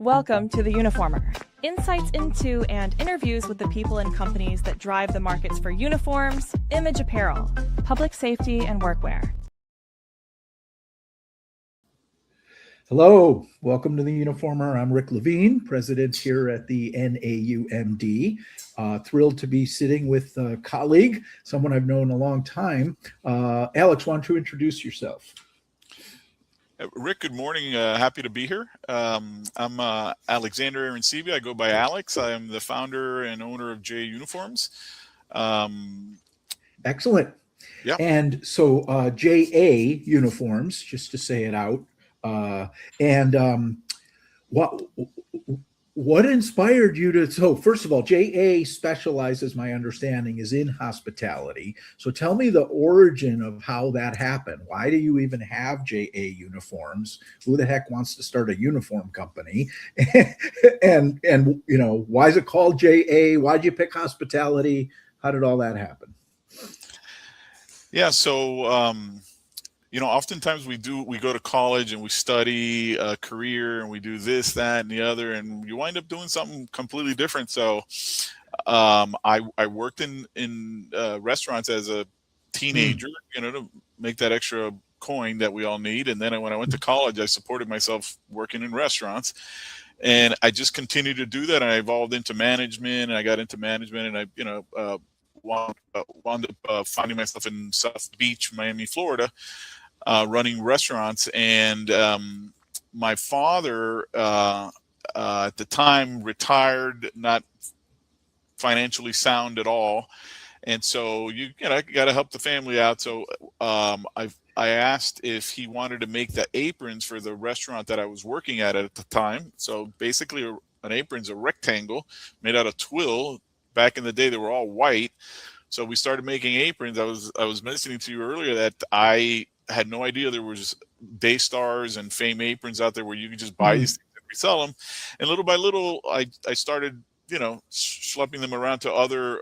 Welcome to The Uniformer. Insights into and interviews with the people and companies that drive the markets for uniforms, image apparel, public safety, and workwear. Hello, welcome to The Uniformer. I'm Rick Levine, president here at the NAUMD. Thrilled to be sitting with a colleague, someone I've known a long time. Alex, why don't you introduce yourself? Rick, good morning. Happy to be here. I'm Alexander Arencibia. I go by Alex. I am the founder and owner of J Uniforms. Excellent. Yeah. And so JA Uniforms, just to say it out. What inspired you to, so first of all, JA specializes, my understanding, is in hospitality. So tell me the origin of how that happened. Why do you even have JA Uniforms? Who the heck wants to start a uniform company? and you know, why is it called JA? Why'd you pick hospitality? How did all that happen? Yeah, so you know, oftentimes we go to college and we study a career and we do this, that, and the other, and you wind up doing something completely different. So I worked in restaurants as a teenager, you know, to make that extra coin that we all need. And then when I went to college, I supported myself working in restaurants. And I just continued to do that. And I evolved into management, and I got into management, and I, you know, wound up finding myself in South Beach, Miami, Florida, running restaurants. And my father at the time retired, not financially sound at all, and so you know, I got to help the family out. So I asked if he wanted to make the aprons for the restaurant that I was working at the time. So basically, an apron's a rectangle made out of twill. Back in the day, they were all white. So we started making aprons. I was mentioning to you earlier that I had no idea there was Daystars and Fame aprons out there where you could just buy these things and resell them. And little by little, I started, you know, schlepping them around to other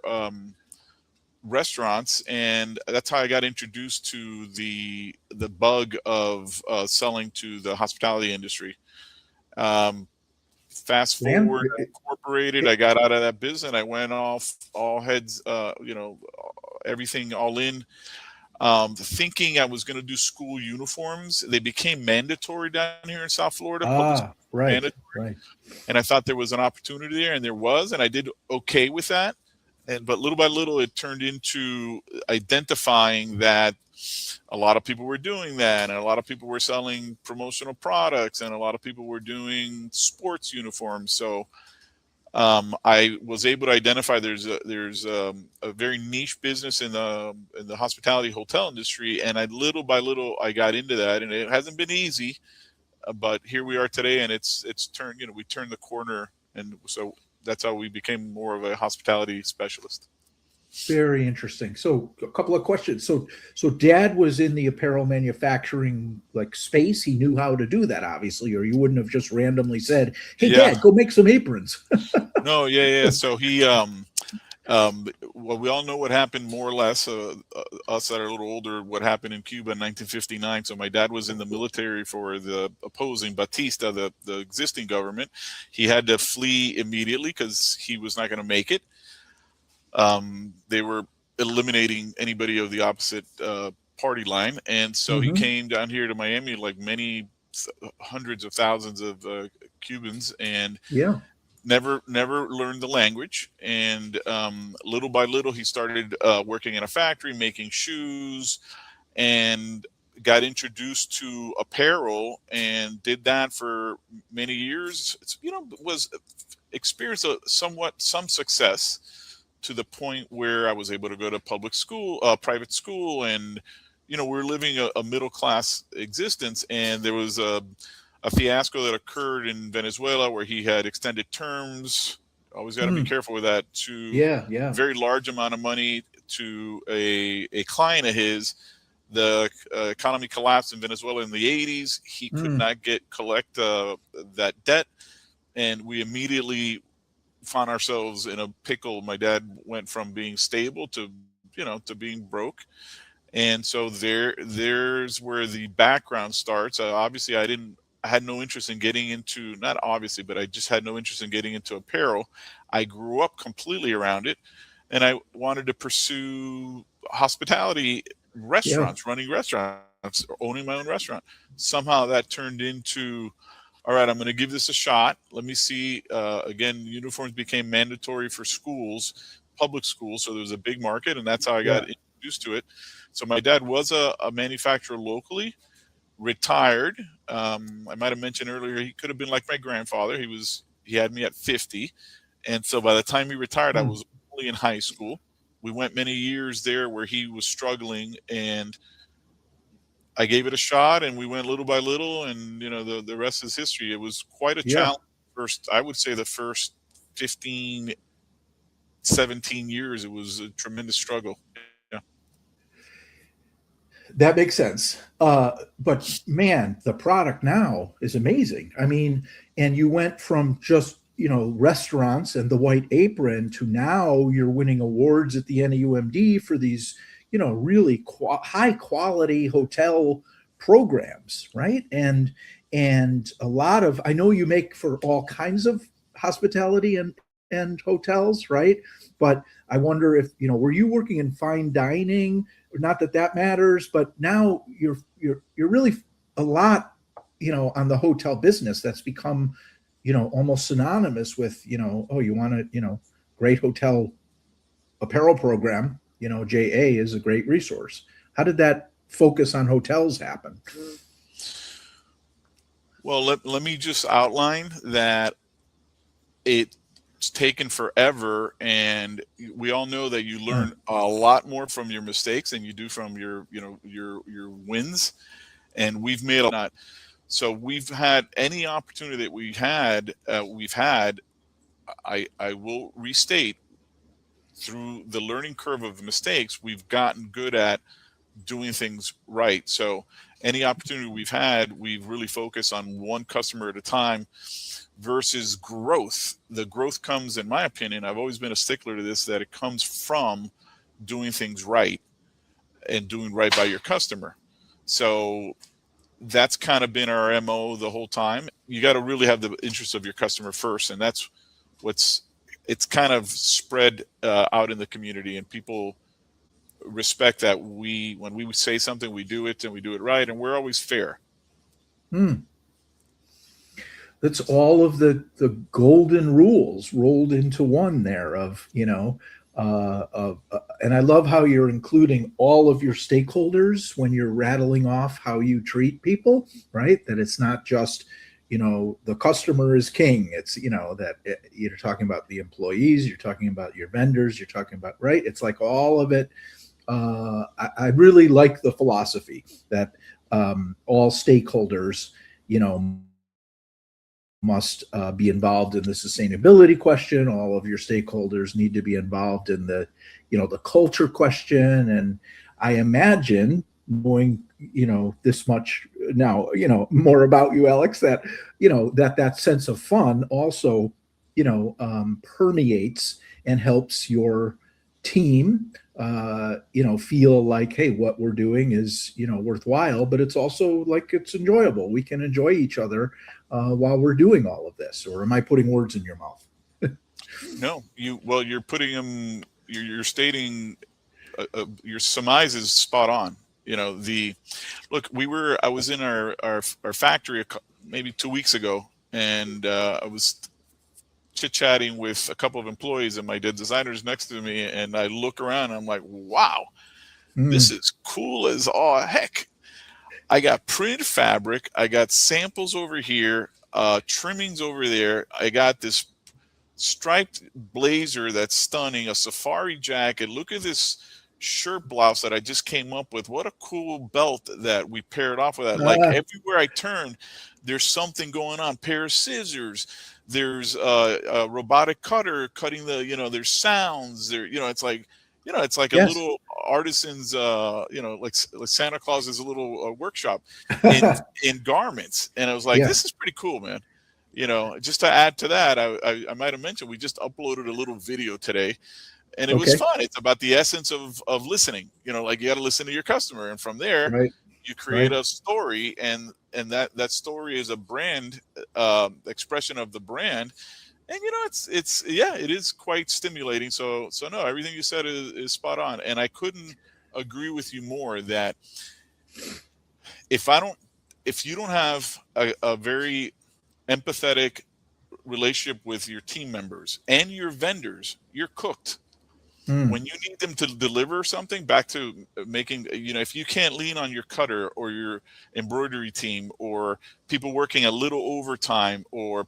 restaurants, and that's how I got introduced to the bug of selling to the hospitality industry. Fast forward, incorporated, I got out of that business. I went off all heads, you know, everything all in. Thinking I was going to do school uniforms. They became mandatory down here in South Florida. Right. And I thought there was an opportunity there, and there was, and I did okay with that. But little by little, it turned into identifying that a lot of people were doing that, and a lot of people were selling promotional products, and a lot of people were doing sports uniforms. So I was able to identify there's a very niche business in the hospitality hotel industry, and little by little I got into that, and it hasn't been easy, but here we are today, and it's turned, you know, we turned the corner, and so that's how we became more of a hospitality specialist. Very interesting. So a couple of questions. So Dad was in the apparel manufacturing like space. He knew how to do that, obviously, or you wouldn't have just randomly said, "Hey, Dad, go make some aprons." No, yeah. So he, well, we all know what happened more or less. Us that are a little older, what happened in Cuba in 1959. So my dad was in the military for the opposing Batista, the existing government. He had to flee immediately because he was not going to make it. They were eliminating anybody of the opposite party line, and so he came down here to Miami, like many hundreds of thousands of Cubans, and never learned the language. And little by little, he started working in a factory making shoes, and got introduced to apparel, and did that for many years. It's, you know, experienced some success, to the point where I was able to go to public school, private school, and, you know, we're living a middle-class existence. And there was a fiasco that occurred in Venezuela where he had extended terms. Always got to be careful with that. To very large amount of money to a client of his. The economy collapsed in Venezuela in the 80s. He could not collect that debt, and we immediately found ourselves in a pickle. My dad went from being stable to, you know, to being broke. And so there's where the background starts. Obviously I didn't I had no interest in getting into, not obviously, but I just had no interest in getting into apparel. I grew up completely around it, and I wanted to pursue hospitality, Yeah. restaurants, running restaurants, or owning my own restaurant. Somehow that turned into, all right, I'm going to give this a shot. Let me see. Again, uniforms became mandatory for schools, public schools. So there was a big market, and that's how I got Yeah. introduced to it. So my dad was a manufacturer locally, retired. I might have mentioned earlier, he could have been like my grandfather. He had me at 50. And so by the time he retired, I Hmm. was only in high school. We went many years there where he was struggling, and I gave it a shot, and we went little by little, and the rest is history. It was quite a Yeah. challenge. First, I would say the first 15, 17 years, it was a tremendous struggle. Yeah. That makes sense. But man, the product now is amazing. I mean, and you went from just, restaurants and the white apron to now you're winning awards at the NEUMD for these, really high quality hotel programs, right? And a lot of, I know you make for all kinds of hospitality and hotels, right? But I wonder if, were you working in fine dining? Not that that matters, but now you're really a lot, on the hotel business that's become, almost synonymous with, oh, you want great hotel apparel program, JA is a great resource. How did that focus on hotels happen? Well, let me just outline that it's taken forever, and we all know that you learn a lot more from your mistakes than you do from your wins. And we've made a lot. So we've had any opportunity that we've had. I will restate, through the learning curve of mistakes, we've gotten good at doing things right. So any opportunity we've had, we've really focused on one customer at a time versus growth. The growth comes, in my opinion, I've always been a stickler to this, that it comes from doing things right and doing right by your customer. So that's kind of been our MO the whole time. You got to really have the interest of your customer first. And that's it's kind of spread out in the community, and people respect that when we say something, we do it, and we do it right, and we're always fair. That's all of the golden rules rolled into one there of, and I love how you're including all of your stakeholders when you're rattling off how you treat people, right? That it's not just, the customer is king. It's, that you're talking about the employees, you're talking about your vendors, you're talking about, right? It's like all of it. I really like the philosophy that all stakeholders, must be involved in the sustainability question. All of your stakeholders need to be involved in the, the culture question. And I imagine, knowing, this much now, more about you, Alex, that, that sense of fun also, permeates and helps your team, feel like, hey, what we're doing is, worthwhile, but it's also like it's enjoyable. We can enjoy each other while we're doing all of this. Or am I putting words in your mouth? No, you're putting them. You're stating your surmise is spot on. I was in our factory maybe 2 weeks ago, and I was chit-chatting with a couple of employees, and my designer's next to me, and I look around and I'm like, wow, this is cool as all heck. I got printed fabric, I got samples over here, trimmings over there, I got this striped blazer that's stunning, a safari jacket, look at this shirt blouse that I just came up with, what a cool belt that we paired off with that. Like everywhere I turn, there's something going on. Pair of scissors, there's a robotic cutter cutting the, there's sounds there, it's like a Yes. little artisan's, like Santa Claus's a little workshop in garments. And I was like, Yeah. this is pretty cool, man. Just to add to that, I might have mentioned we just uploaded a little video today, and it was fun. It's about the essence of listening. Like you got to listen to your customer, and from there, Right. you create Right. a story, and that story is a brand expression of the brand. And it's yeah, it is quite stimulating. So no, everything you said is spot on, and I couldn't agree with you more that if you don't have a very empathetic relationship with your team members and your vendors, you're cooked. When you need them to deliver something, back to making, if you can't lean on your cutter or your embroidery team or people working a little overtime or,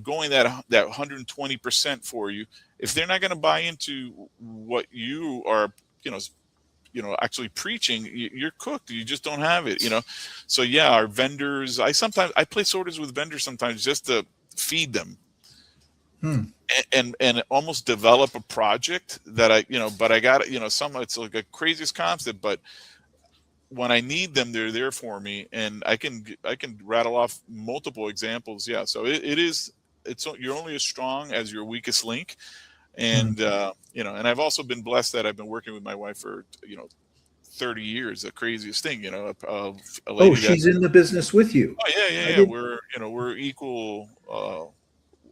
going that 120% for you, if they're not going to buy into what you are, actually preaching, you're cooked. You just don't have it, So yeah, our vendors, I place orders with vendors sometimes just to feed them. And almost develop a project that but I got, it's like a craziest concept, but when I need them, they're there for me, and I can rattle off multiple examples. Yeah, so you're only as strong as your weakest link, and and I've also been blessed that I've been working with my wife for 30 years. The craziest thing, a lady she's in the business with you. Oh yeah. We're equal.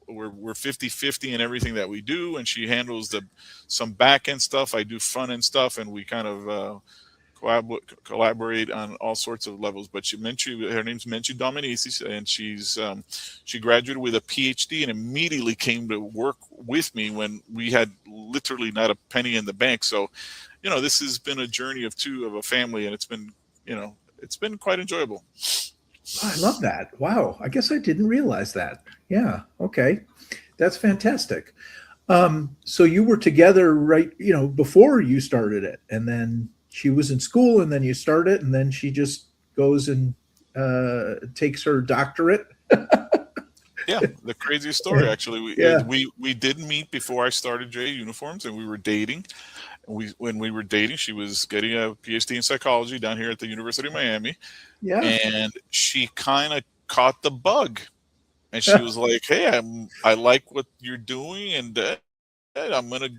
We're 50-50 in everything that we do, and she handles some back end stuff. I do front end stuff, and we kind of collaborate on all sorts of levels. But her name's Menchu Dominici, and she graduated with a PhD and immediately came to work with me when we had literally not a penny in the bank. So, this has been a journey of a family, and it's been quite enjoyable. I love that. Wow. I guess I didn't realize that. Yeah. Okay. That's fantastic. So you were together right, before you started it, and then she was in school, and then you start it, and then she just goes and takes her doctorate. Yeah. The craziest story, actually. We did meet before I started JA Uniforms, and we were dating. When we were dating, she was getting a PhD in psychology down here at the University of Miami. Yeah. And she kind of caught the bug, and she was like, "Hey, I like what you're doing, and I'm going to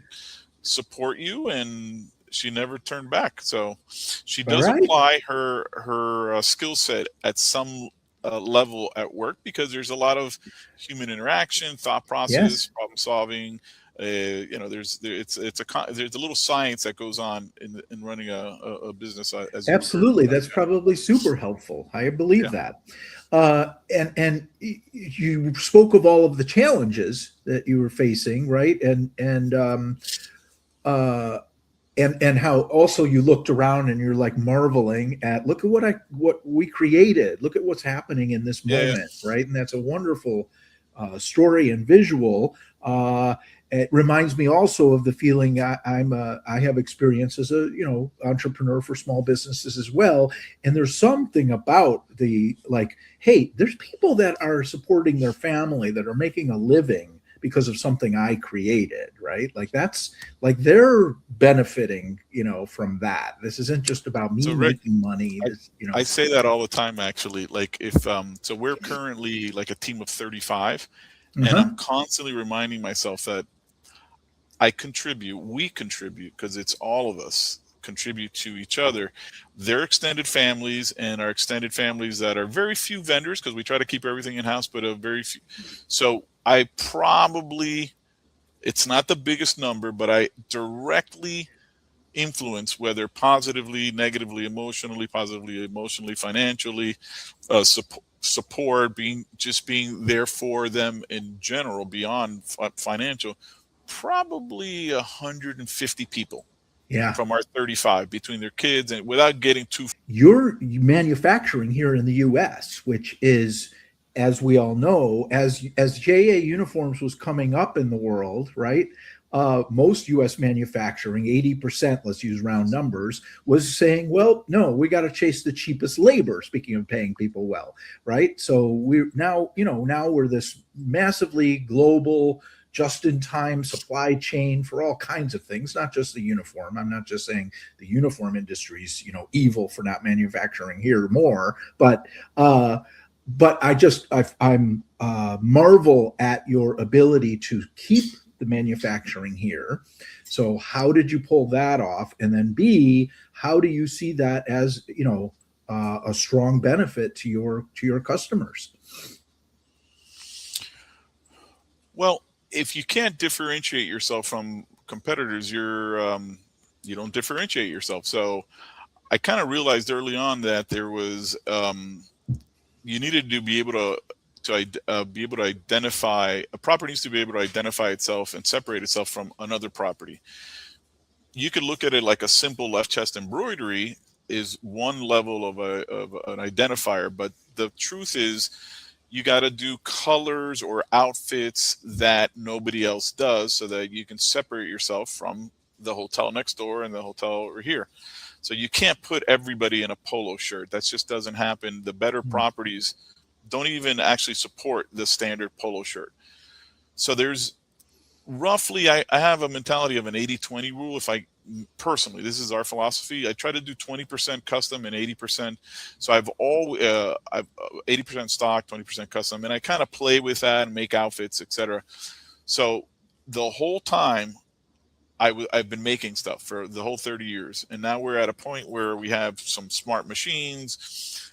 support you." And she never turned back. So she does apply her skill set at some level at work, because there's a lot of human interaction, thought process, problem solving. There's a little science that goes on in running a business. Absolutely, that's probably super helpful. I believe that. And you spoke of all of the challenges that you were facing, right? And how also you looked around and you're like marveling at, look at what we created. Look at what's happening in this moment, right? And that's a wonderful story and visual. It reminds me also of the feeling I have experience as a entrepreneur for small businesses as well. And there's something about hey, there's people that are supporting their family, that are making a living because of something I created, right? Like that's like they're benefiting, from that. This isn't just about me making money. I say that all the time, actually. Like if so we're currently like a team of 35, and I'm constantly reminding myself that we contribute, because it's all of us contribute to each other, their extended families, and our extended families that are very few vendors, because we try to keep everything in house, but a very few. So it's not the biggest number, but I directly influence, whether positively, negatively, positively, emotionally, financially, support, being there for them in general, beyond financial, probably 150 people. Yeah. From our 35, between their kids, and without getting too. You're manufacturing here in the U.S., which is, as we all know, as JA Uniforms was coming up in the world, right? Most U.S. manufacturing, 80%, let's use round numbers, was saying, well, no, we got to chase the cheapest labor. Speaking of paying people well, right? So we're now we're this massively global, just-in-time supply chain for all kinds of things, not just the uniform. I'm not just saying the uniform industry is, evil for not manufacturing here more, but I marvel at your ability to keep the manufacturing here. So how did you pull that off? And then B, how do you see that as, a strong benefit to your customers. Well, if you can't differentiate yourself from competitors, you don't differentiate yourself. So I kind of realized early on that there was you needed to be able to identify a property needs to be able to identify itself and separate itself from another property. You could look at it like a simple left chest embroidery is one level of an identifier, but the truth is you got to do colors or outfits that nobody else does so that you can separate yourself from the hotel next door and the hotel over here. So you can't put everybody in a polo shirt. That just doesn't happen. The better properties don't even actually support the standard polo shirt. So there's roughly, I have a mentality of an 80-20 rule. If I personally, this is our philosophy, I try to do 20% custom and 80%. So I've 80% stock, 20% custom, and I kind of play with that and make outfits, etc. So the whole time I've been making stuff for the whole 30 years. And now we're at a point where we have some smart machines,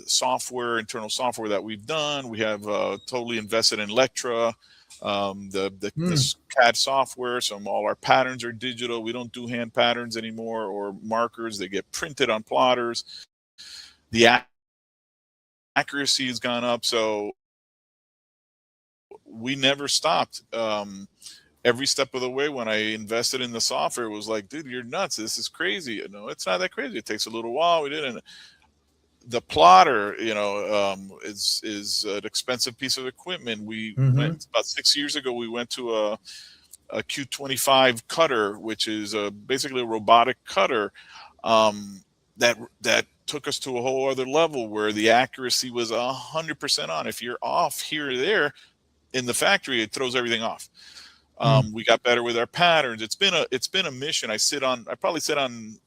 software, internal software that we've done. We have totally invested in Electra, the CAD software. So all our patterns are digital. We don't do hand patterns anymore or markers. They get printed on plotters. The accuracy has gone up. So we never stopped. Every step of the way, when I invested in the software, it was like, dude, you're nuts. This is crazy. No, it's not that crazy. It takes a little while. We didn't. The plotter, is an expensive piece of equipment. We went about 6 years ago. We went to a Q25 cutter, which is basically a robotic cutter that took us to a whole other level where the accuracy was 100% on. If you're off here or there in the factory, it throws everything off. We got better with our patterns. It's been a mission. I probably sit on,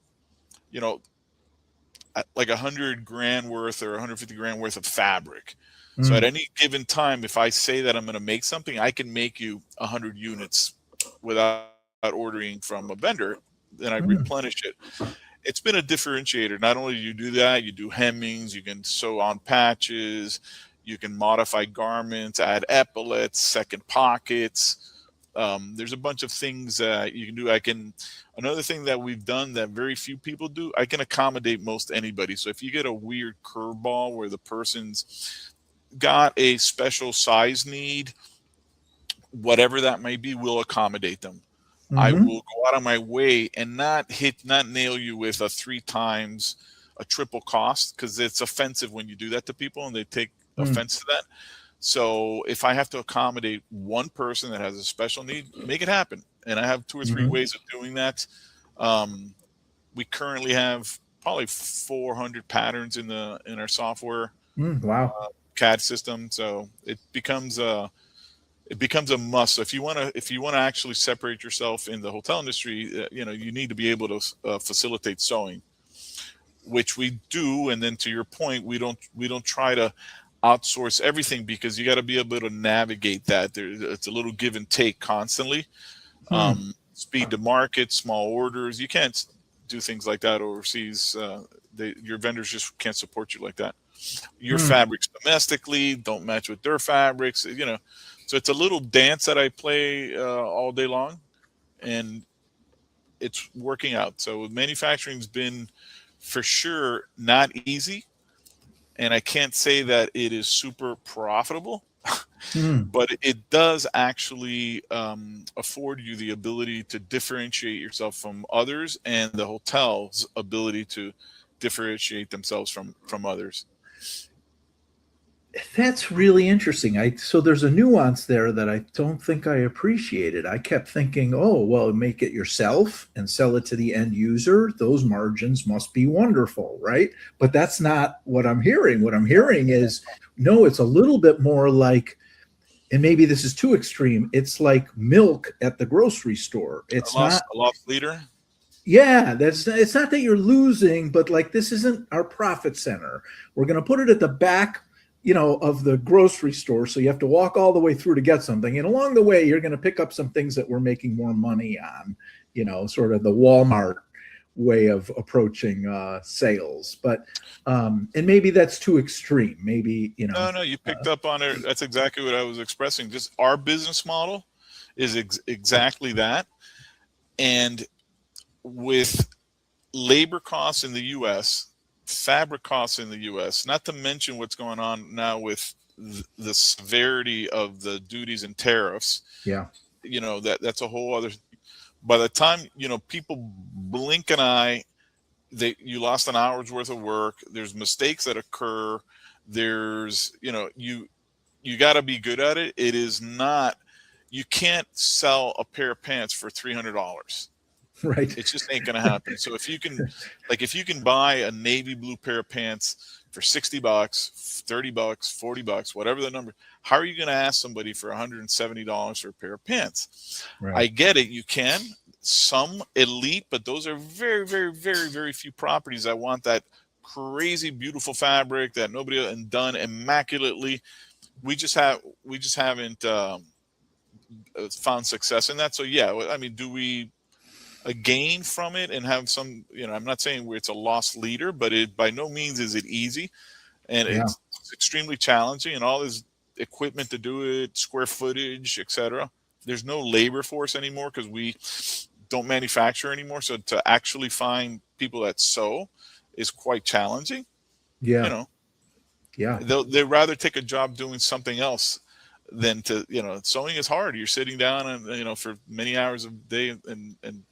like 100 grand worth or 150 grand worth of fabric. So at any given time, if I say that I'm going to make something, I can make you 100 units without ordering from a vendor. Then I replenish it. It's been a differentiator. Not only do you do that, you do hemmings, you can sew on patches, you can modify garments, add epaulets, second pockets. There's a bunch of things that you can do. Another thing that we've done that very few people do, I can accommodate most anybody. So if you get a weird curveball where the person's got a special size need, whatever that may be, we'll accommodate them. I will go out of my way and not nail you with a 3 times a triple cost, because it's offensive when you do that to people and they take offense to that. So if I have to accommodate one person that has a special need, make it happen. And I have 2 or 3 ways of doing that. We currently have probably 400 patterns in our software. Wow. CAD system. So it becomes a must. So if you want to actually separate yourself in the hotel industry, you need to be able to facilitate sewing, which we do. And then to your point, we don't try to outsource everything, because you got to be able to navigate that. It's a little give and take constantly. Speed to market, small orders. You can't do things like that overseas. Your vendors just can't support you like that. Your fabrics domestically don't match with their fabrics. So it's a little dance that I play all day long, and it's working out. So manufacturing's been, for sure, not easy. And I can't say that it is super profitable, but it does actually afford you the ability to differentiate yourself from others, and the hotel's ability to differentiate themselves from others. That's really interesting. So there's a nuance there that I don't think I appreciated. I kept thinking, oh, well, make it yourself and sell it to the end user. Those margins must be wonderful, right? But that's not what I'm hearing. What I'm hearing is, no, it's a little bit more like, and maybe this is too extreme, it's like milk at the grocery store. It's not a loss leader. Yeah, it's not that you're losing, but like, this isn't our profit center. We're going to put it at the back of the grocery store. So you have to walk all the way through to get something. And along the way, you're going to pick up some things that we're making more money on, sort of the Walmart way of approaching sales, but and maybe that's too extreme. Maybe, you know. No, you picked up on it. That's exactly what I was expressing. Just our business model is exactly that. And with labor costs in the U.S., fabric costs in the U.S., not to mention what's going on now with the severity of the duties and tariffs. Yeah. You know, that's a whole other. By the time, you know, people blink an eye, you lost an hour's worth of work. There's mistakes that occur. There's, you know, you got to be good at it. It is not. You can't sell a pair of pants for $300. Right. It just ain't gonna happen. So if you can buy a navy blue pair of pants for $60, $30, $40, whatever the number, how are you gonna ask somebody for $170 for a pair of pants? Right. I get it. You can, some elite, but those are very, very, very, very few properties that want that crazy beautiful fabric that nobody, and done immaculately. We just haven't found success in that. So yeah, I mean, do we gain from it and have some, you know, I'm not saying it's a lost leader, but it by no means is it easy, and it's extremely challenging, and all this equipment to do it, square footage, etc. There's no labor force anymore because we don't manufacture anymore. So to actually find people that sew is quite challenging. Yeah. You know, yeah. They'd rather take a job doing something else than to, you know, sewing is hard. You're sitting down and, you know, for many hours a day and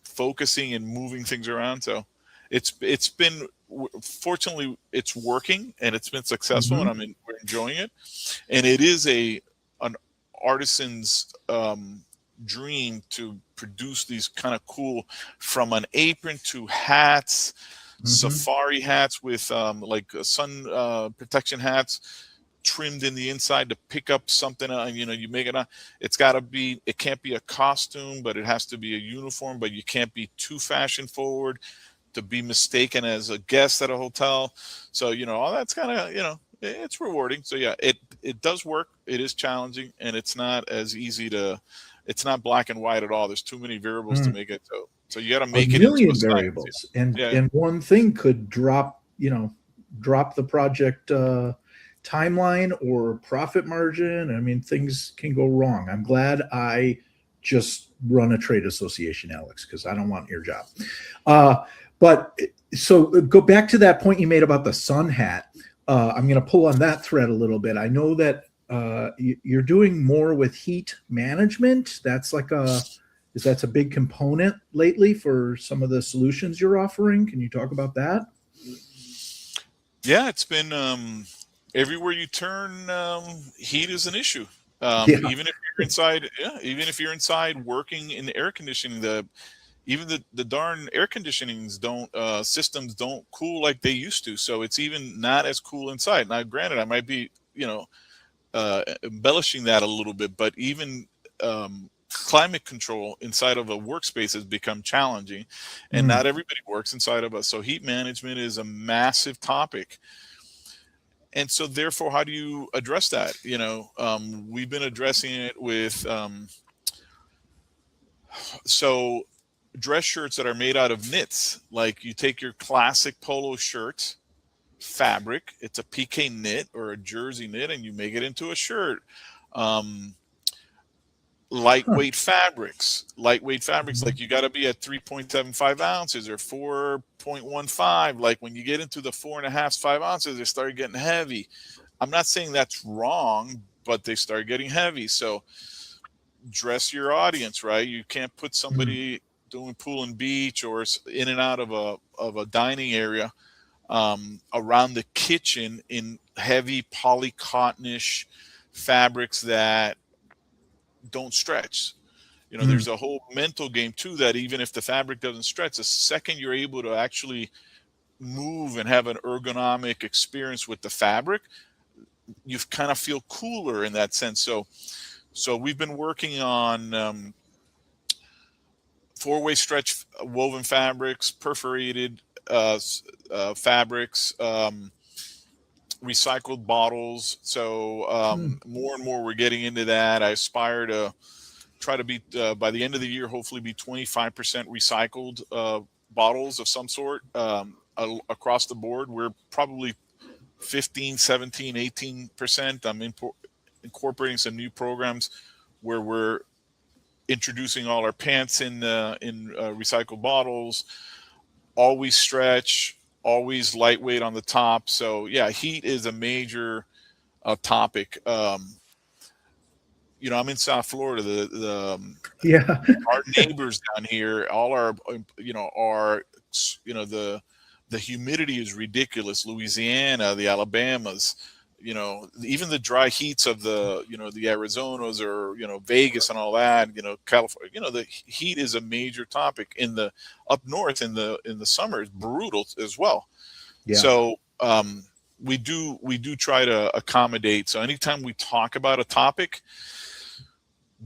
focusing and moving things around. So it's been, fortunately it's working and it's been successful, and we're enjoying it. And it is an artisan's dream to produce these kind of cool, from an apron to hats, safari hats with like sun protection hats trimmed in the inside to pick up something, and you know, you make it on. It's got to be, it can't be a costume, but it has to be a uniform, but you can't be too fashion forward to be mistaken as a guest at a hotel. So, you know, all that's kind of, you know, it's rewarding. So yeah, it does work. It is challenging, and it's not as easy to, it's not black and white at all. There's too many variables to make it. So you got to make it into a variables, science. And one thing could drop the project timeline or profit margin. I mean, things can go wrong. I'm glad I just run a trade association, Alex, because I don't want your job. But so go back to that point you made about the sun hat. I'm going to pull on that thread a little bit. I know that you're doing more with heat management. That's like that's a big component lately for some of the solutions you're offering. Can you talk about that? Yeah, it's been everywhere you turn, heat is an issue. Even if you're inside, even if you're inside working in the air conditioning, even the darn air conditionings systems don't cool like they used to. So it's even not as cool inside. Now, granted, I might be, you know, embellishing that a little bit, but even climate control inside of a workspace has become challenging, and not everybody works inside of us. So heat management is a massive topic. And so therefore, how do you address that? You know, we've been addressing it with, so dress shirts that are made out of knits. Like you take your classic polo shirt fabric, it's a PK knit or a jersey knit, and you make it into a shirt. Lightweight fabrics, like you got to be at 3.75 ounces or 4.15. Like when you get into the 4.5, 5 ounces, they start getting heavy. I'm not saying that's wrong, but they start getting heavy. So dress your audience, right? You can't put somebody doing pool and beach or in and out of a dining area around the kitchen in heavy polycottonish fabrics that don't stretch. You know, there's a whole mental game too, that even if the fabric doesn't stretch, the second you're able to actually move and have an ergonomic experience with the fabric, you kind of feel cooler in that sense. So we've been working on four-way stretch woven fabrics, perforated fabrics, recycled bottles. So more and more we're getting into that. I aspire to try to be by the end of the year, hopefully be 25% recycled bottles of some sort across the board. We're probably 15, 17, 18%. I'm incorporating some new programs where we're introducing all our pants in recycled bottles, always stretch, always lightweight on the top. So yeah, heat is a major topic. I'm in South Florida. Yeah. Our neighbors down here, all our the humidity is ridiculous. Louisiana, the Alabamas, even the dry heats of the Arizonas or Vegas and all that, California, the heat is a major topic in the up north in the summer. It's brutal as well. Yeah. So we do try to accommodate. So anytime we talk about a topic,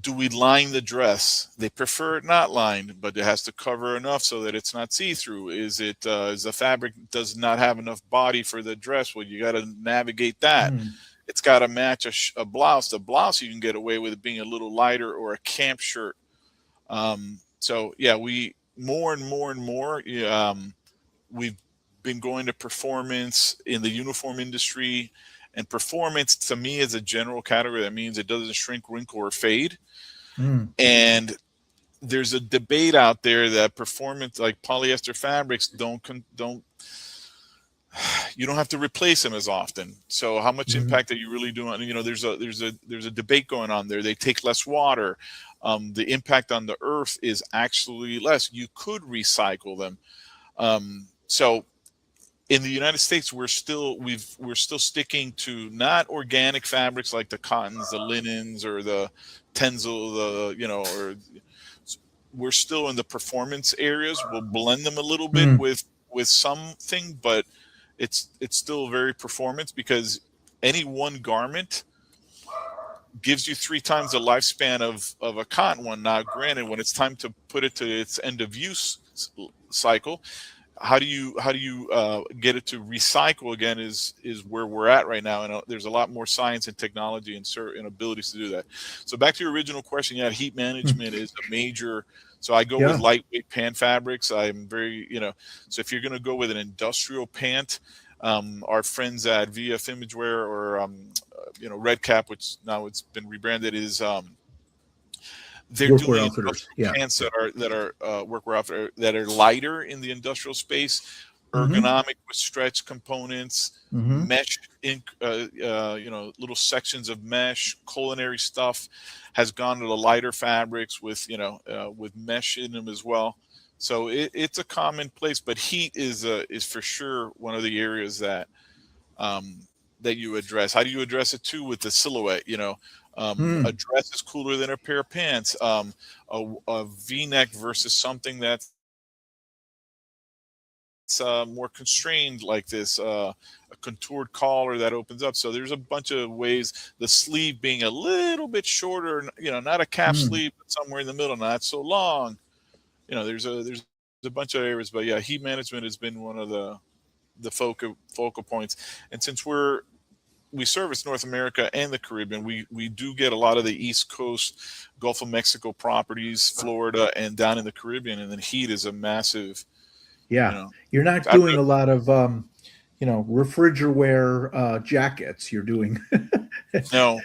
do we line the dress? They prefer it not lined, but it has to cover enough so that it's not see-through. Is the fabric does not have enough body for the dress? Well, you got to navigate that. It's got to match a blouse. The blouse you can get away with it being a little lighter, or a camp shirt. So yeah, we more and more. We've been going to performance in the uniform industry. And performance, to me, is a general category. That means it doesn't shrink, wrinkle, or fade. And there's a debate out there that performance, like polyester fabrics, you don't have to replace them as often. So how much impact are you really doing? There's a debate going on there. They take less water. The impact on the earth is actually less. You could recycle them. So in the United States, we're still sticking to not organic fabrics like the cottons, the linens, or the Tencel, we're still in the performance areas. We'll blend them a little bit with something, but it's still very performance, because any one garment gives you 3 times the lifespan of a cotton one. Now, granted, when it's time to put it to its end of use cycle, how do you get it to recycle again is where we're at right now, and there's a lot more science and technology and certain abilities to do that. So back to your original question, yeah, heat management is a major. So I go with lightweight pant fabrics. I'm very so if you're going to go with an industrial pant, our friends at VF Imagewear or Red Cap, which now it's been rebranded, is they're doing pants that are workwear outfit that are lighter in the industrial space, ergonomic with stretch components, mesh little sections of mesh, culinary stuff has gone to the lighter fabrics with mesh in them as well. So it's a commonplace, but heat is for sure one of the areas that you address. How do you address it too? With the silhouette, a dress is cooler than a pair of pants. A V-neck versus something that's more constrained, like this, a contoured collar that opens up. So there's a bunch of ways. The sleeve being a little bit shorter, not a cap sleeve, but somewhere in the middle, not so long. There's a bunch of areas, but yeah, heat management has been one of the focal points. And since we service North America and the Caribbean, we do get a lot of the East Coast, Gulf of Mexico properties, Florida, and down in the Caribbean, and then heat is a massive. Yeah, you're not doing a lot of refrigerator jackets. You're doing no,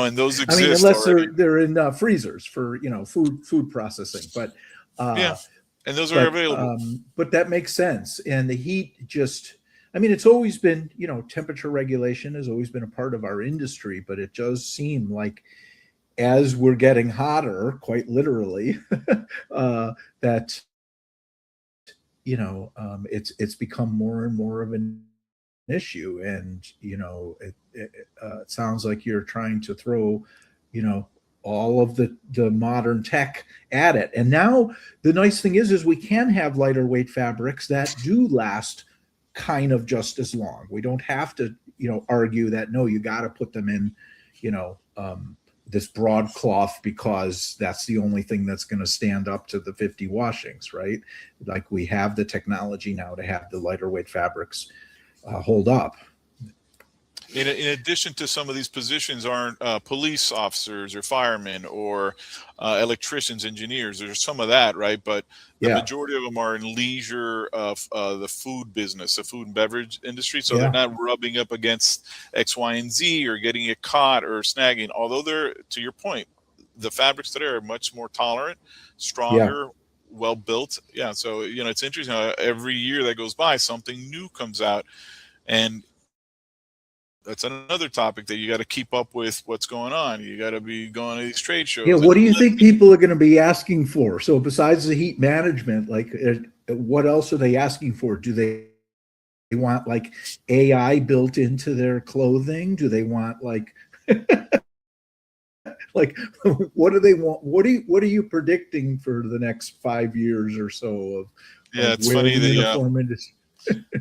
and those exist. I mean, unless already. they're in freezers for food processing, but yeah, and those are available. But that makes sense, and the heat just. I mean, it's always been, temperature regulation has always been a part of our industry, but it does seem like as we're getting hotter, quite literally, that, it's become more and more of an issue. And, it sounds like you're trying to throw, all of the modern tech at it. And now the nice thing is we can have lighter weight fabrics that do last kind of just as long. We don't have to, argue that, no, you got to put them in, this broadcloth because that's the only thing that's going to stand up to the 50 washings, right? Like we have the technology now to have the lighter weight fabrics hold up. in addition to some of these positions aren't police officers or firemen or electricians, engineers. There's some of that, right? But the Yeah. majority of them are in leisure of the food business, the food and beverage industry. So they're Yeah. not rubbing up against X, Y, and Z or getting it caught or snagging. Although they're, to your point, the fabrics today are much more tolerant, Yeah. stronger, well built. Yeah. So, it's interesting how every year that goes by, something new comes out. And that's another topic that you got to keep up with what's going on. You got to be going to these trade shows. Yeah. What do you think people are going to be asking for? So besides the heat management, like what else are they asking for? Do they want like AI built into their clothing? Do they want like like what do they want? What are you predicting for the next 5 years or so of Yeah, it's where funny. the uniform industry?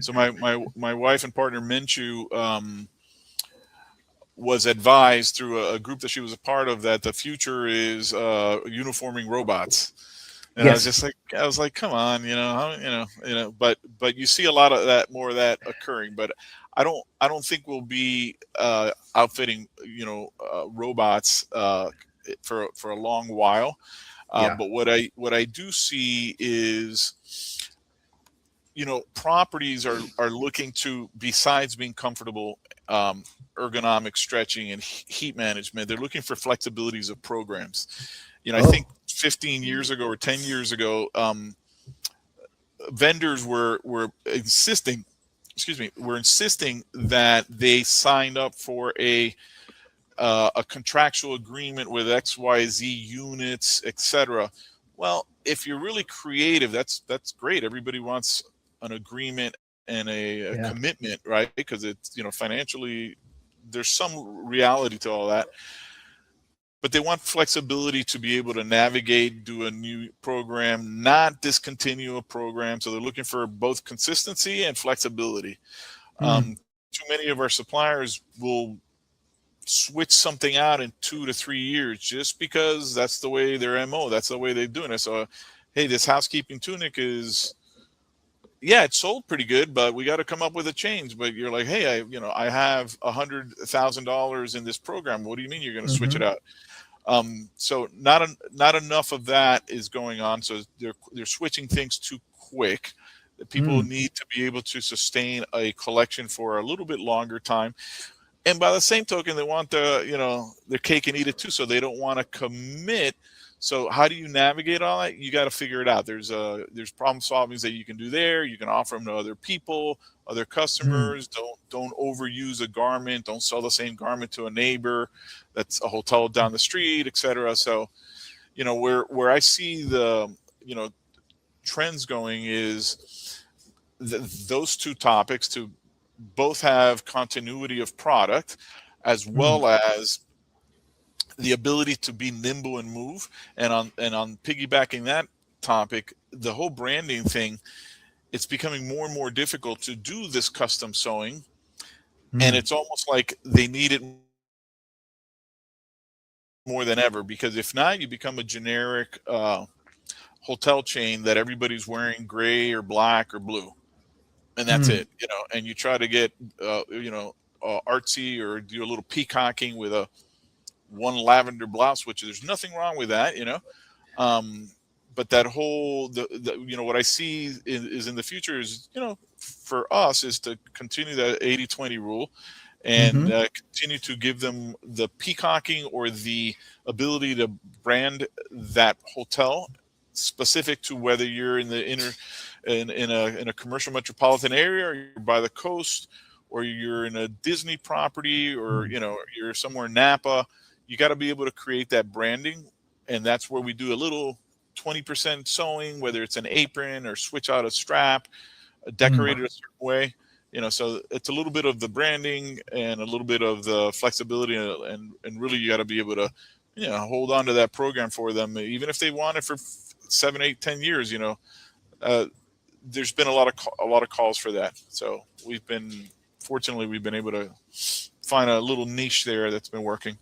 So my wife and partner Minchu was advised through a group that she was a part of that the future is uniforming robots. And Yes. I was like, come on, but you see a lot of that, more of that occurring. But I don't think we'll be outfitting, robots for a long while. Yeah. But what I do see is, properties are looking to, besides being comfortable, ergonomic stretching and heat management, they're looking for flexibilities of programs. I think 15 years ago or 10 years ago, vendors were insisting that they signed up for a contractual agreement with XYZ units, etc. Well, if you're really creative, that's great. Everybody wants an agreement and a commitment, right? Because it's, financially, there's some reality to all that. But they want flexibility to be able to navigate, do a new program, not discontinue a program. So they're looking for both consistency and flexibility. Too many of our suppliers will switch something out in 2 to 3 years just because that's the way their MO, that's the way they're doing it. So, hey, this housekeeping tunic is, it sold pretty good, but we got to come up with a change. But you're like, hey, I have $100,000 in this program. What do you mean you're going to switch it out? So not enough of that is going on. So they're switching things too quick. People need to be able to sustain a collection for a little bit longer time. And by the same token, they want their cake and eat it too. So they don't want to commit. So how do you navigate all that? You got to figure it out. There's problem solvings that you can do there. You can offer them to other people, other customers. Don't overuse a garment. Don't sell the same garment to a neighbor that's a hotel down the street, etc. So, where I see the trends going is those two topics, to both have continuity of product as well as the ability to be nimble and move. And on piggybacking that topic, the whole branding thing, it's becoming more and more difficult to do this custom sewing. And it's almost like they need it more than ever, because if not, you become a generic hotel chain that everybody's wearing gray or black or blue. And that's it, and you try to get, artsy or do a little peacocking with one lavender blouse, which there's nothing wrong with that, but that whole, what I see is in the future is, for us, is to continue that 80-20 rule and continue to give them the peacocking or the ability to brand that hotel specific to whether you're in the in a commercial metropolitan area, or you're by the coast, or you're in a Disney property, or you're somewhere in Napa. You got to be able to create that branding, and that's where we do a little 20% sewing, whether it's an apron or switch out a strap, decorated a certain way. So it's a little bit of the branding and a little bit of the flexibility, and really you got to be able to hold on to that program for them, even if they want it for 7, 8, 10 years. There's been a lot of calls for that. So fortunately we've been able to find a little niche there that's been working.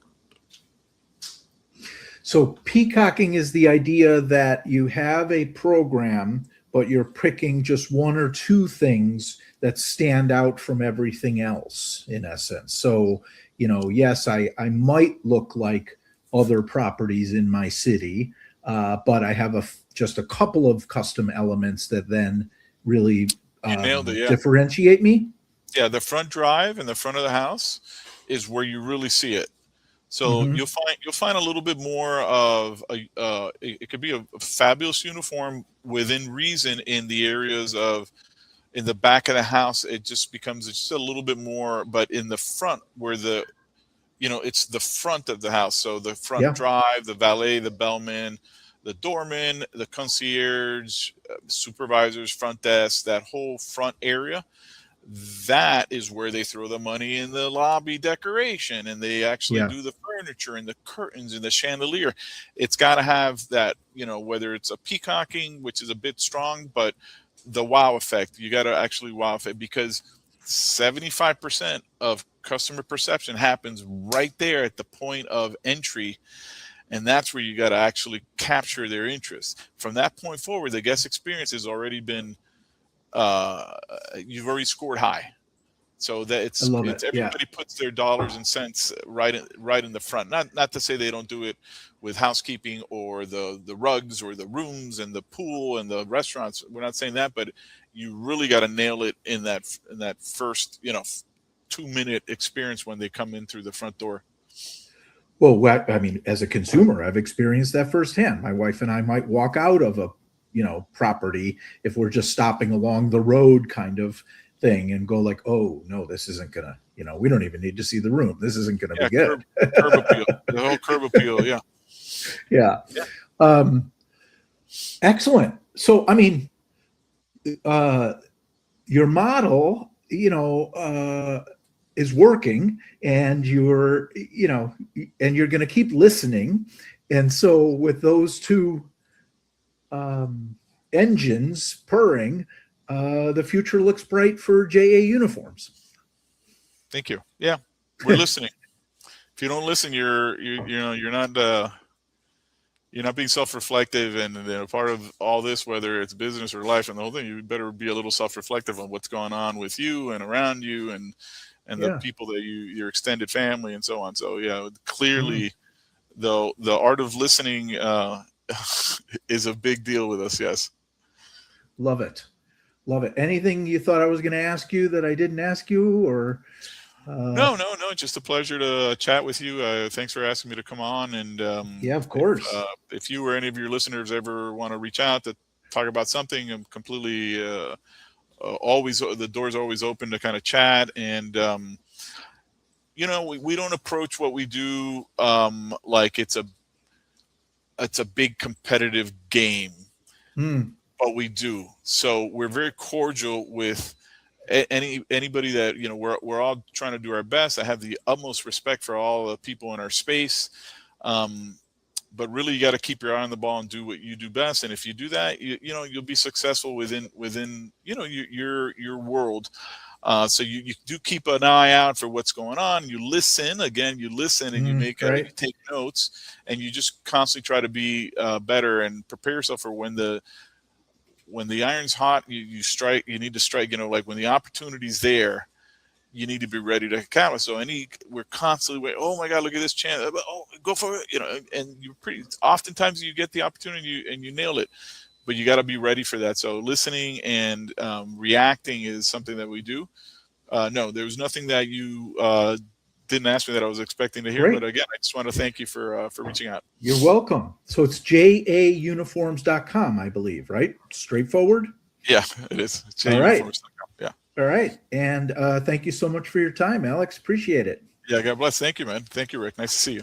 So peacocking is the idea that you have a program but you're picking just one or two things that stand out from everything else, in essence. So, yes, I might look like other properties in my city, but I have just a couple of custom elements that then really You nailed it. Yeah. differentiate me. Yeah. The front drive and the front of the house is where you really see it. So Mhm. you'll find a little bit more of it could be a fabulous uniform within reason in the areas of in the back of the house. It just becomes just a little bit more, but in the front where it's the front of the house. So the front Yeah. drive, the valet, the bellman, the doorman, the concierge, supervisors, front desk, that whole front area, that is where they throw the money in the lobby decoration, and they actually Yeah. do the furniture and the curtains and the chandelier. It's got to have that, whether it's a peacocking, which is a bit strong, but the wow effect. You got to actually wow effect, because 75% of customer perception happens right there at the point of entry. And that's where you got to actually capture their interest. From that point forward, the guest experience has already been, you've already scored high. So that I love it's it. Yeah. everybody puts their dollars and cents right in the front. Not to say they don't do it with housekeeping or the rugs or the rooms and the pool and the restaurants. We're not saying that, but you really got to nail it in that first 2-minute experience when they come in through the front door. Well, I mean, as a consumer, I've experienced that firsthand. My wife and I might walk out of a property if we're just stopping along the road kind of thing and go like, oh no, this isn't gonna, we don't even need to see the room. This isn't gonna be good. Curb appeal. The whole curb appeal. Yeah. Yeah. Excellent. So, I mean, your model, is working, and you're going to keep listening. And so with those two engines purring, the future looks bright for JA Uniforms. Thank you. Yeah, we're listening. If you don't listen, you're not being self-reflective, and part of all this, whether it's business or life and the whole thing, you better be a little self-reflective on what's going on with you and around you and the people that your extended family and so on. So clearly the art of listening is a big deal with us. Yes. Love it. Anything you thought I was going to ask you that I didn't ask you, or? No. Just a pleasure to chat with you. Thanks for asking me to come on. And yeah, of course. If you or any of your listeners ever want to reach out to talk about something, I'm completely always, the door's always open to kind of chat. And we don't approach what we do like it's a big competitive game, but we do. So we're very cordial with anybody that we're all trying to do our best. I have the utmost respect for all the people in our space, but really you got to keep your eye on the ball and do what you do best. And if you do that, you'll be successful within your world. So you do keep an eye out for what's going on. You listen and you make you take notes, and you just constantly try to be better and prepare yourself for when the iron's hot. You strike. You need to strike. Like when the opportunity's there, you need to be ready to capitalize. So we're constantly waiting. Oh my God, look at this chance! Oh, go for it! And oftentimes you get the opportunity and you nail it, but you got to be ready for that. So listening and reacting is something that we do. No, there was nothing that you didn't ask me that I was expecting to hear. Great. But again, I just want to thank you for reaching out. You're welcome. So it's jauniforms.com, I believe, right? Straightforward. Yeah, it is. All right. Yeah. All right. And thank you so much for your time, Alex. Appreciate it. Yeah, God bless. Thank you, man. Thank you, Rick. Nice to see you.